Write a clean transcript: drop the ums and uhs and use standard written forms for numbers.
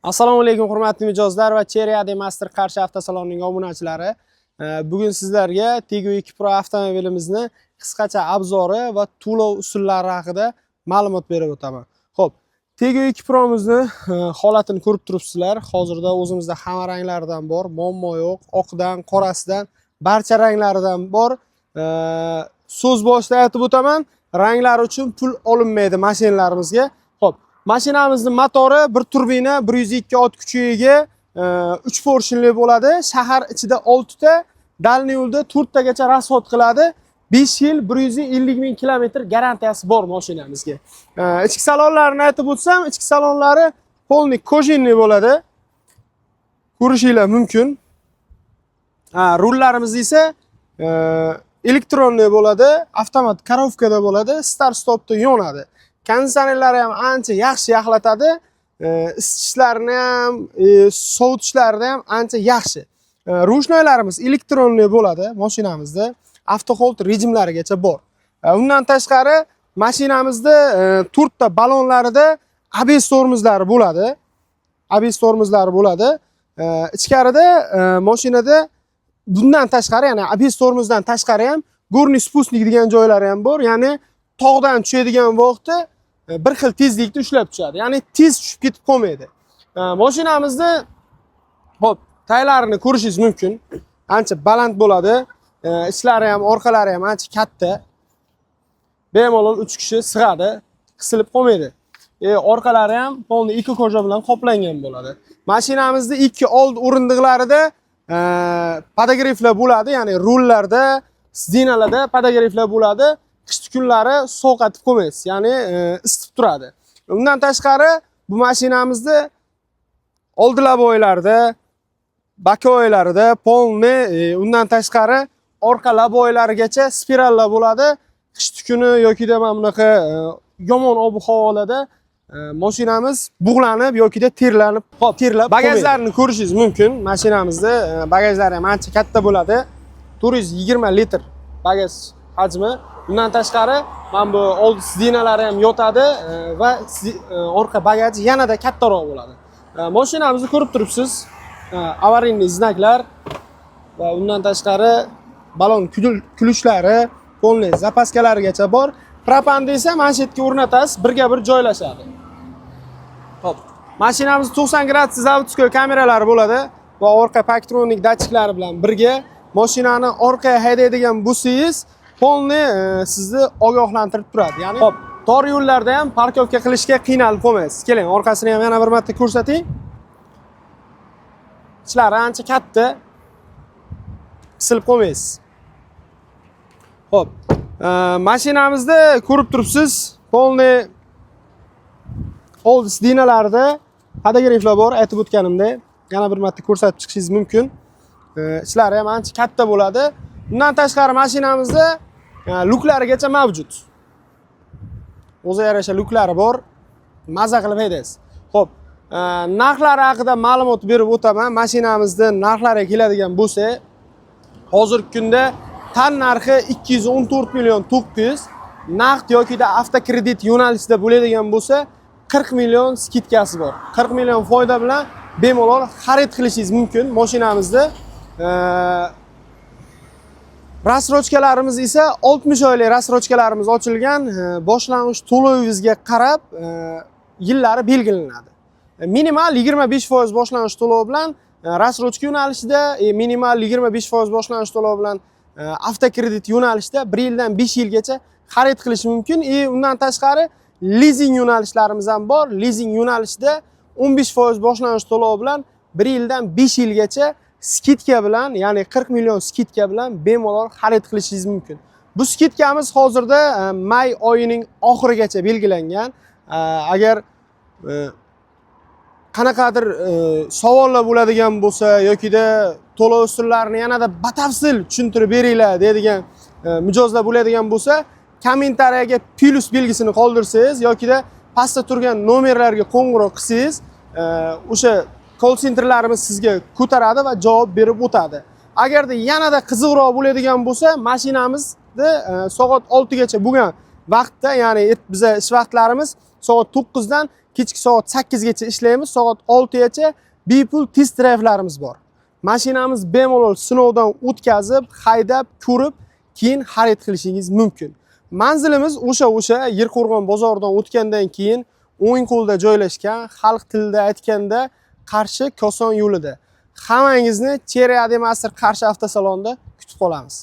Assalomu alaykum hurmatli mijozlar va Cherry Master Qarshi avtosalonining obunachilari. Bugun sizlarga Tiggo 2 Pro avtomobilimizni qisqacha obzori va to'lov usullari haqida ma'lumot berib o'taman. Xo'p, Tiggo 2 Pro'mizni holatini ko'rib turibsizlar. Hozirda o'zimizda hamma ranglardan bor, muammo yo'q. Oqdan, qorasidan, barcha ranglaridan bor. So'z boshida aytib o'taman, ranglar uchun pul olinmaydi mashinalarimizga. Xo'p, mashinamizning motori bir turbina 102 ot kuchiga ega 3 porshinli bo'ladi. Shahar ichida 6 ta, dalniy yo'lda 4 tagacha rasxod qiladi. 5 yil 150 ming kilometr garantiyasi bor mashinamizga. Ichki salonlarini aytib o'tsam, ichki salonlari polniy kojinli bo'ladi. Ko'rishinglar mumkin. Rullarimiz esa elektronli bo'ladi, avtomat korovkada bo'ladi, start stopda yonadi. Konditsionerlari ham ancha yaxshi yaxlatadi. Isitishlarni ham, sovutishlarni ham ancha yaxshi. Rushnoylarimiz elektronli bo'ladi mashinamizda. Avtohold rejimlarigacha bor. Undan tashqari mashinamizda 4 ta ballonlarida ABS tormozlari bo'ladi. ABS tormozlari bo'ladi. Ichkarida mashinada bundan tashqari, ya'ni ABS tormozdan tashqari ham gorniy spustnik degan joylari ham bor. Ya'ni tog'dan tushadigan vaqtda bir xil tezlikda ushlab tushadi. Ya'ni tez tushib ketib qolmaydi. Mashinamizda hop, taylarini ko'rishingiz mumkin. Ancha baland bo'ladi. Ichlari ham, orqalari ham ancha katta. Bemalol 3 kishi sig'adi, qisilib qolmaydi. Orqalari ham polni ikki koja bilan qoplangan bo'ladi. Mashinamizda ikki old o'rindiqlarida podogreflar bo'ladi, ya'ni rullarda, sidinalarda podogreflar bo'ladi. Qish kunlari sovqatib qo'ymaysiz, ya'ni isitib turadi. Undan tashqari bu mashinamizda old laboylarda, bakoylarida polni, undan tashqari orqa laboylarigacha spirallar bo'ladi. Qish kuni yoki da mana bunaqa yomon ob-havolarda mashinamiz bug'lanib yoki da terlanib, terlab. Bagajlarni ko'rishingiz mumkin. Mashinamizda bagajlari ham ancha katta bo'ladi. 420 litr bagaj hajmi. Undan tashqari mana bu old sidinalari ham yotadi va orqa bagaj yanada kattaroq bo'ladi. Mashinamizni ko'rib turibsiz. Avariyniy znaklar va undan tashqari balon kulishlari, polniy zapaskalarigacha bor. Propanni esa mana shu yerga o'rnatasiz, birga bir joylashadi. Xo'p, mashinamiz 90 gradus zavодской kameralari bo'ladi va orqa paktronik datchiklari bilan birga mashinani orqaga haydaydigan bo'lsangiz, polni sizni ogohlantirib turadi. Ya'ni hop, tor yo'llarda ham parkovka qilishga qiynalib qolmaysiz. Keling, orqasini ham yana bir marta ko'rsating. Ichlari ancha katta. Qisilib qolmaysiz. Hop, mashinamizda ko'rib turibsiz, polni old sidinalarida podogreflar bor, aytib o'tganimdek. Yana bir marta ko'rsatib chiqishingiz mumkin. Ichlari ham ancha katta bo'ladi. Bundan tashqari mashinamizda luklarigacha mavjud. O'ziga yarasha luklari bor. Maza qilib haydaysiz. Xo'p, narxlari haqida ma'lumot berib o'taman. Mashinamizda narxlari keladigan bo'lsa, hozirgi kunda tan narxi 214 million 900, naqd yoki da avtokredit yo'nalishida bo'ladigan bo'lsa 40 million skidkasi bor. 40 million foyda bilan bemalol xarid qilishingiz mumkin mashinamizda. Rasrochkalarimiz esa 60 oylik rasrochkalarimiz ochilgan, boshlang'ich to'lovingizga qarab yillari belgilanadi. Minimal 25% boshlang'ich to'lov bilan rasrochka yo'nalishida, minimal 25% boshlang'ich to'lov bilan avtokredit yo'nalishida 1 yildan 5 yilgacha xarid qilish mumkin. Undan tashqari lizing yo'nalishlarimiz ham bor. Lizing yo'nalishida 15% boshlang'ich to'lov bilan 1 yildan 5 yilgacha skidka bilan, ya'ni 40 million skidka bilan bemalol xarid qilishingiz mumkin. Bu skidkamiz hozirda may oyining oxirigacha belgilangan. Agar qanaqadir savollar bo'ladigan bo'lsa yoki da to'lov usullarini yanada batafsil tushuntirib beringlar deydigan mijozlar bo'ladigan bo'lsa, kommentariyaga plus belgisini qoldirsangiz yoki da pastda turgan nomerlarga qo'ng'iroq qilsangiz, o'sha call centerlarimiz sizga ko'taradi va javob berib o'tadi. Agarda yanada qiziqroq bo'ladigan bo'lsa, mashinamizni soat 6 gacha bo'lgan vaqtda, ya'ni bizning ish vaqtlarimiz soat 9 dan kechki soat 8 gacha ishlaymiz, soat 6 gacha bepul test drive'larimiz bor. Mashinamiz bemalol sinovdan o'tkazib, haydab, ko'rib, keyin xarid qilishingiz mumkin. Manzilimiz o'sha Yerqo'rg'on bozoridan o'tgandan keyin o'ng qo'lda joylashgan, xalq tilida aytganda Qarshi Koson yo'lida. Hammangizni Cherry Adem Asr Qarshi avtosalonida kutib qolamiz.